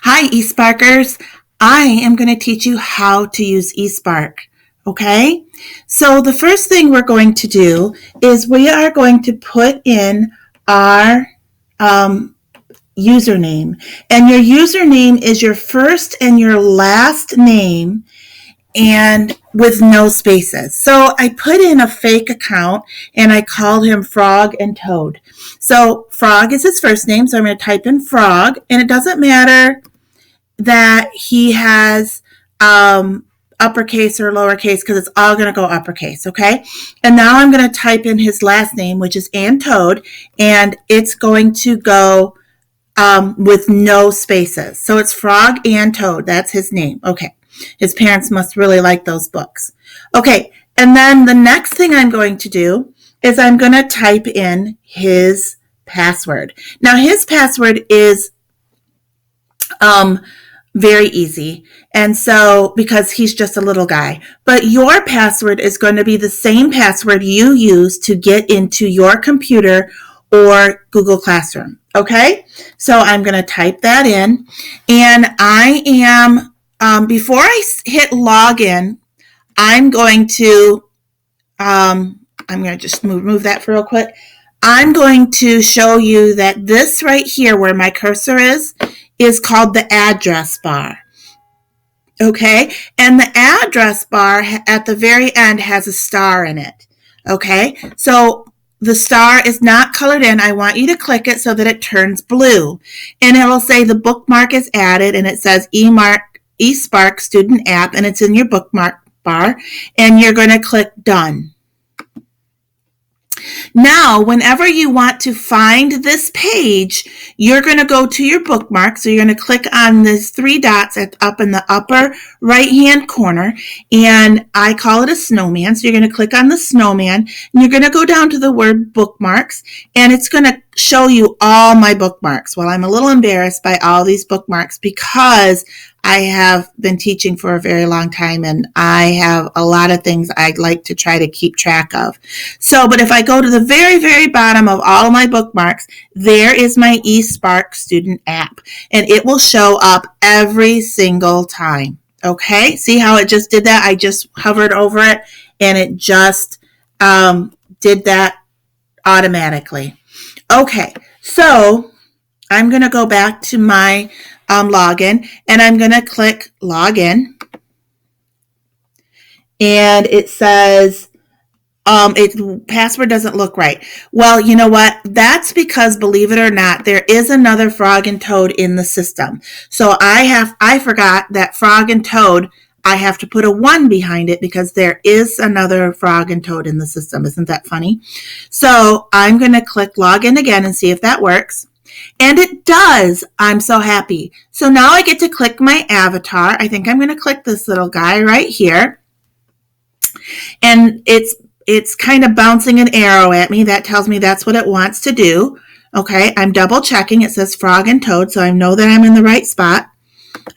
Hi, Esparkers. I am going to teach you how to use Espark. Okay? So the first thing we're going to do is we are going to put in our username. And your username is your first and your last name and with no spaces. So I put in a fake account and I called him Frog and Toad. So Frog is his first name, so I'm going to type in Frog, and it doesn't matter that he has uppercase or lowercase because it's all going to go uppercase, okay? And now I'm going to type in his last name, which is and Toad, and it's going to go with no spaces. So it's Frog and Toad. That's his name. Okay. His parents must really like those books. Okay. And then the next thing I'm going to do is I'm going to type in his password. Now his password is very easy. And so, because he's just a little guy, but your password is going to be the same password you use to get into your computer or Google Classroom. Okay. So I'm going to type that in, and I am, before I hit login, I'm going to just move that for real quick. I'm going to show you that this right here where my cursor is called the address bar. Okay, and the address bar at the very end has a star in it. Okay, so the star is not colored in. I want you to click it so that it turns blue. And it will say the bookmark is added, and it says eSpark Student App, and it's in your bookmark bar, and you're going to click Done. Now, whenever you want to find this page, you're going to go to your bookmark. So you're going to click on these three dots up in the upper right-hand corner, and I call it a snowman. So you're going to click on the snowman, and you're going to go down to the word bookmarks, and it's going to show you all my bookmarks. Well, I'm a little embarrassed by all these bookmarks because I have been teaching for a very long time, and I have a lot of things I'd like to try to keep track of. So, but if I go to the very, very bottom of all of my bookmarks, there is my eSpark Student App, and it will show up every single time. Okay, see how it just did that? I just hovered over it, and it just did that automatically. Okay, so I'm going to go back to my login, and I'm going to click login, and it says password doesn't look right. Well, you know what? That's because, believe it or not, there is another Frog and Toad in the system. So I forgot that Frog and Toad, I have to put a 1 behind it because there is another Frog and Toad in the system. Isn't that funny? So I'm going to click login again and see if that works. And it does. I'm so happy. So now I get to click my avatar. I think I'm going to click this little guy right here. And it's kind of bouncing an arrow at me. That tells me that's what it wants to do. Okay, I'm double checking. It says Frog and Toad, so I know that I'm in the right spot.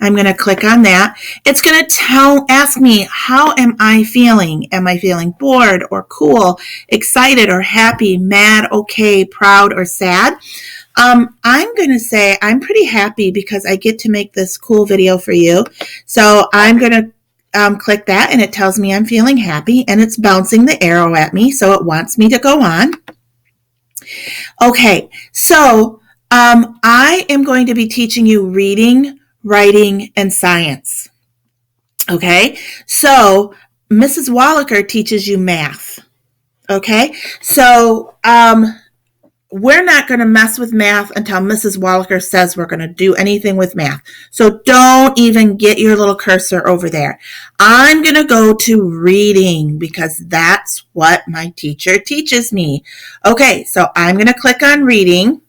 I'm going to click on that. It's going to ask me, how am I feeling? Am I feeling bored or cool, excited or happy, mad, okay, proud, or sad? I'm going to say I'm pretty happy because I get to make this cool video for you. So I'm going to click that, and it tells me I'm feeling happy, and it's bouncing the arrow at me, so it wants me to go on. Okay, so I am going to be teaching you reading, writing, and science. Okay, so Mrs. Wallaker teaches you math. Okay, so we're not going to mess with math until Mrs. Wallaker says we're going to do anything with math. So don't even get your little cursor over there. I'm going to go to reading because that's what my teacher teaches me. Okay, so I'm going to click on reading.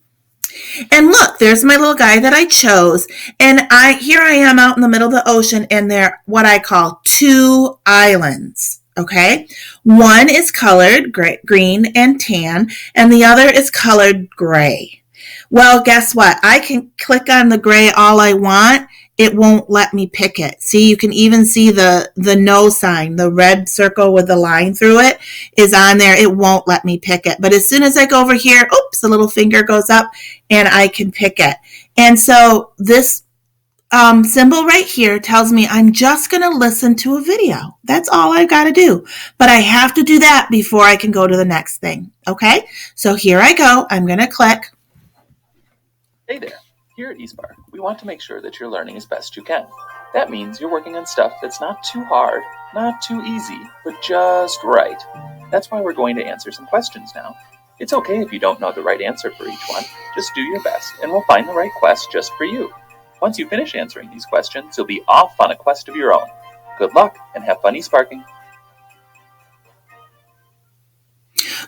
And look, there's my little guy that I chose. And here I am out in the middle of the ocean, and they're what I call 2 islands. Okay, one is colored green and tan, and the other is colored gray. Well, guess what? I can click on the gray all I want. It won't let me pick it. See, you can even see the no sign, the red circle with the line through it is on there. It won't let me pick it. But as soon as I go over here, oops, the little finger goes up and I can pick it. And so this symbol right here tells me I'm just going to listen to a video. That's all I've got to do. But I have to do that before I can go to the next thing. Okay, so here I go. I'm going to click. Hey there. Here at Espark, we want to make sure that you're learning as best you can. That means you're working on stuff that's not too hard, not too easy, but just right. That's why we're going to answer some questions now. It's okay if you don't know the right answer for each one. Just do your best, and we'll find the right quest just for you. Once you finish answering these questions, you'll be off on a quest of your own. Good luck, and have fun Esparking.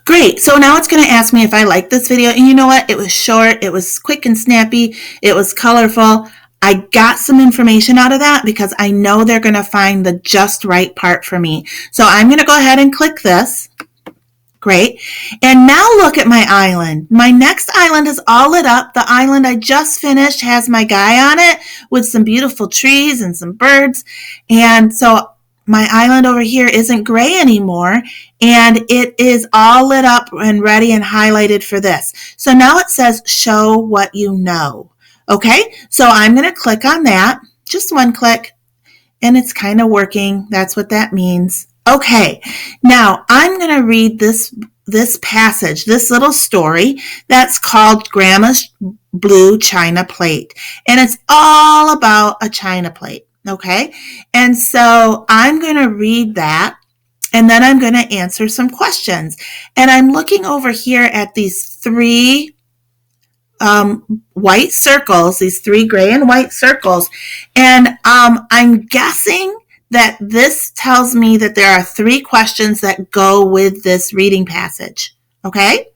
Great. So now it's going to ask me if I like this video. And you know what? It was short. It was quick and snappy. It was colorful. I got some information out of that because I know they're going to find the just right part for me. So I'm going to go ahead and click this. Great. And now look at my island. My next island is all lit up. The island I just finished has my guy on it with some beautiful trees and some birds. And so my island over here isn't gray anymore, and it is all lit up and ready and highlighted for this. So now it says show what you know. Okay, so I'm going to click on that, just one click, and it's kind of working. That's what that means. Okay, now I'm going to read this passage, this little story that's called Grandma's Blue China Plate, and it's all about a china plate. Okay, and so I'm going to read that, and then I'm going to answer some questions. And I'm looking over here at these three white circles, these three gray and white circles, and I'm guessing that this tells me that there are three questions that go with this reading passage. Okay,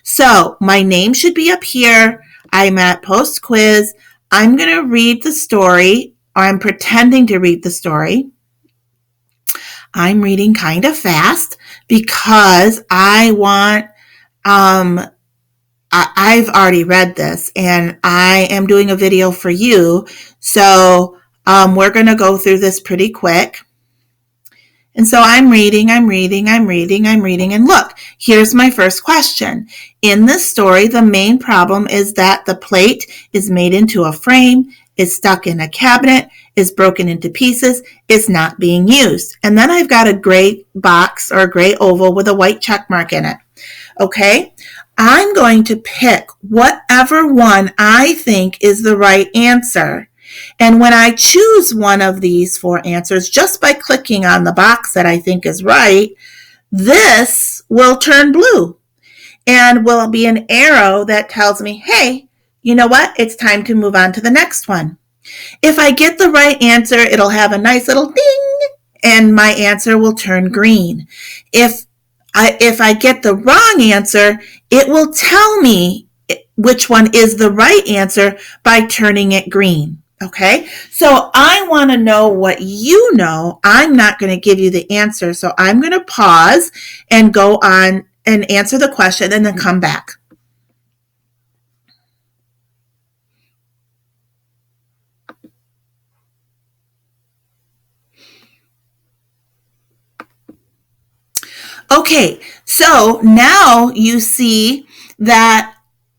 so my name should be up here. I'm at post quiz. I'm going to read the story. Or I'm pretending to read the story. I'm reading kind of fast because I want, I've already read this and I am doing a video for you. So we're going to go through this pretty quick. And so I'm reading, and look, here's my first question. In this story, the main problem is that the plate is made into a frame, is stuck in a cabinet, is broken into pieces, is not being used. And then I've got a gray box or a gray oval with a white check mark in it. Okay, I'm going to pick whatever one I think is the right answer. And when I choose one of these four answers, just by clicking on the box that I think is right, this will turn blue and will be an arrow that tells me, hey, you know what? It's time to move on to the next one. If I get the right answer, it'll have a nice little ding, and my answer will turn green. If I get the wrong answer, it will tell me which one is the right answer by turning it green. Okay, so I want to know what you know. I'm not going to give you the answer, so I'm going to pause and go on and answer the question and then come back. Okay, so now you see that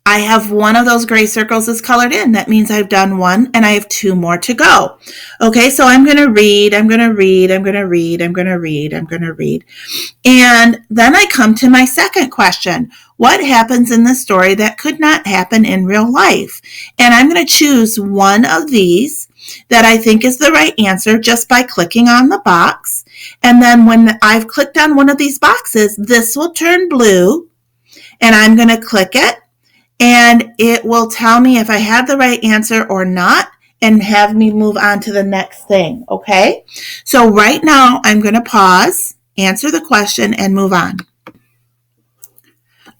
I have one of those gray circles is colored in. That means I've done one and I have two more to go. Okay, so I'm going to read. And then I come to my second question. What happens in the story that could not happen in real life? And I'm going to choose one of these that I think is the right answer just by clicking on the box. And then when I've clicked on one of these boxes, this will turn blue, and I'm going to click it, and it will tell me if I have the right answer or not and have me move on to the next thing. Okay, so right now I'm going to pause, answer the question, and move on.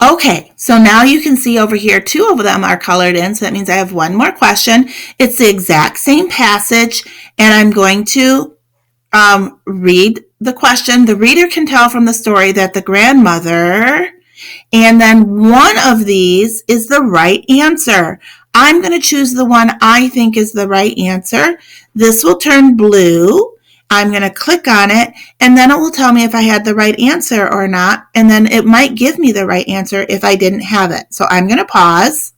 Okay, so now you can see over here, two of them are colored in, so that means I have one more question. It's the exact same passage, and I'm going to read the question. The reader can tell from the story that the grandmother, and then one of these is the right answer. I'm going to choose the one I think is the right answer. This will turn blue. I'm going to click on it, and then it will tell me if I had the right answer or not, and then it might give me the right answer if I didn't have it. So I'm going to pause.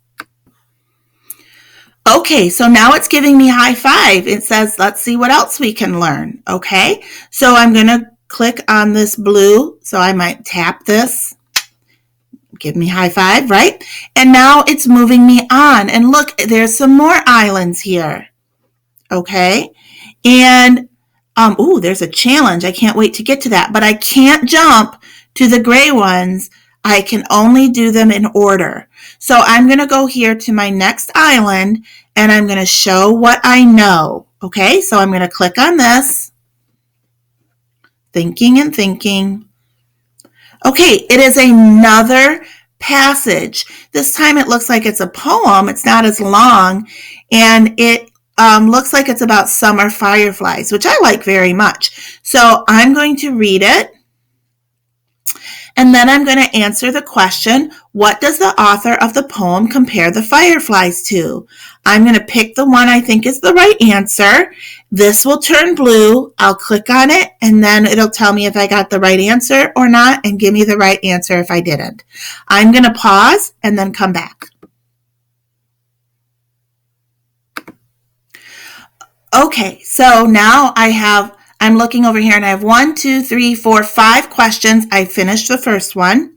Okay, so now it's giving me high five. It says, let's see what else we can learn. Okay, so I'm going to click on this blue. So I might tap this. Give me high five, right? And now it's moving me on. And look, there's some more islands here. Okay, and there's a challenge. I can't wait to get to that. But I can't jump to the gray ones. I can only do them in order. So I'm going to go here to my next island, and I'm going to show what I know. Okay, so I'm going to click on this. Thinking and thinking. Okay, it is another passage. This time it looks like it's a poem. It's not as long, and it looks like it's about summer fireflies, which I like very much. So I'm going to read it, and then I'm going to answer the question, what does the author of the poem compare the fireflies to? I'm going to pick the one I think is the right answer. This will turn blue. I'll click on it, and then it'll tell me if I got the right answer or not, and give me the right answer if I didn't. I'm going to pause and then come back. Okay, so now I'm looking over here, and I have 1, 2, 3, 4, 5 questions. I finished the first one.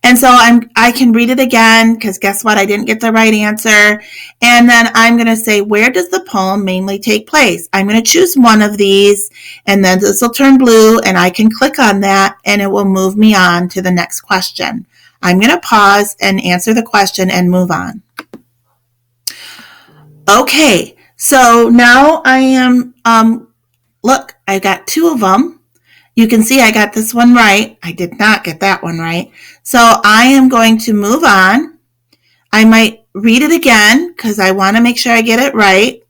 And so I can read it again, because guess what? I didn't get the right answer. And then I'm going to say, where does the poem mainly take place? I'm going to choose one of these, and then this will turn blue, and I can click on that, and it will move me on to the next question. I'm going to pause and answer the question and move on. Okay, so now I am, look, I got 2 of them. You can see I got this one right. I did not get that one right. So I am going to move on. I might read it again because I want to make sure I get it right.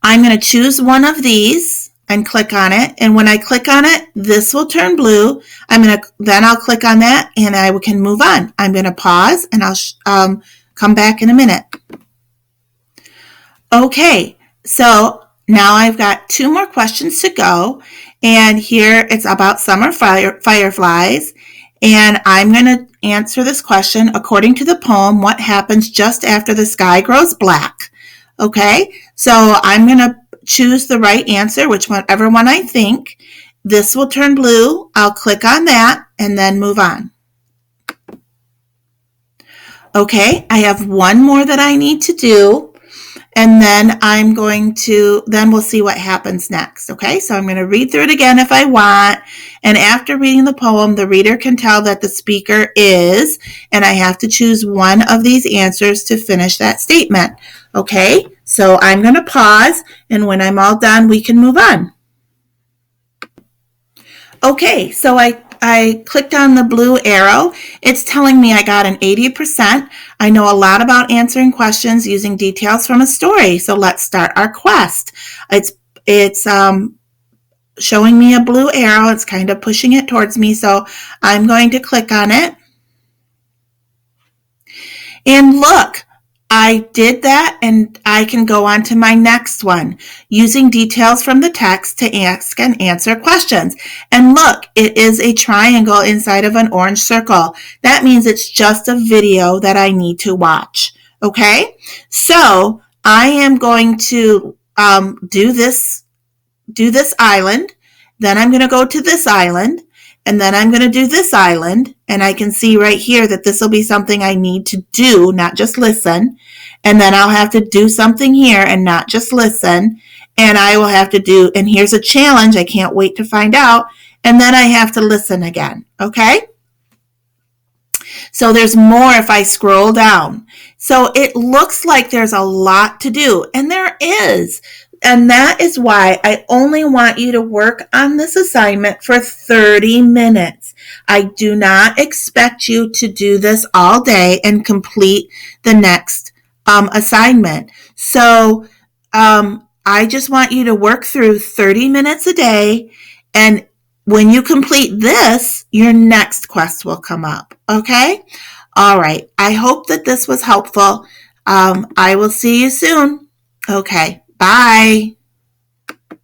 I'm going to choose one of these and click on it. And when I click on it, this will turn blue. Then I'll click on that, and I can move on. I'm going to pause, and I'll come back in a minute. Okay, so now I've got 2 more questions to go, and here it's about summer fireflies, and I'm going to answer this question according to the poem, what happens just after the sky grows black. Okay, so I'm going to choose the right answer, whichever one I think. This will turn blue. I'll click on that and then move on. Okay, I have 1 more that I need to do. And then then we'll see what happens next. Okay, so I'm going to read through it again if I want. And after reading the poem, the reader can tell that the speaker is, and I have to choose one of these answers to finish that statement. Okay, so I'm going to pause, and when I'm all done, we can move on. Okay, so I clicked on the blue arrow. It's telling me I got an 80%. I know a lot about answering questions using details from a story. So let's start our quest. It's showing me a blue arrow. It's kind of pushing it towards me. So I'm going to click on it. And look, I did that, and I can go on to my next one, using details from the text to ask and answer questions. And look, it is a triangle inside of an orange circle. That means it's just a video that I need to watch. Okay, so I am going to do this island, then I'm going to go to this island, and then I'm going to do this island, and I can see right here that this will be something I need to do, not just listen. And then I'll have to do something here and not just listen. And I will have to do, and here's a challenge, I can't wait to find out. And then I have to listen again, okay? So there's more if I scroll down. So it looks like there's a lot to do, and there is. And that is why I only want you to work on this assignment for 30 minutes. I do not expect you to do this all day and complete the next assignment. So I just want you to work through 30 minutes a day, and when you complete this, your next quest will come up. Okay? All right. I hope that this was helpful. I will see you soon. Okay. Bye.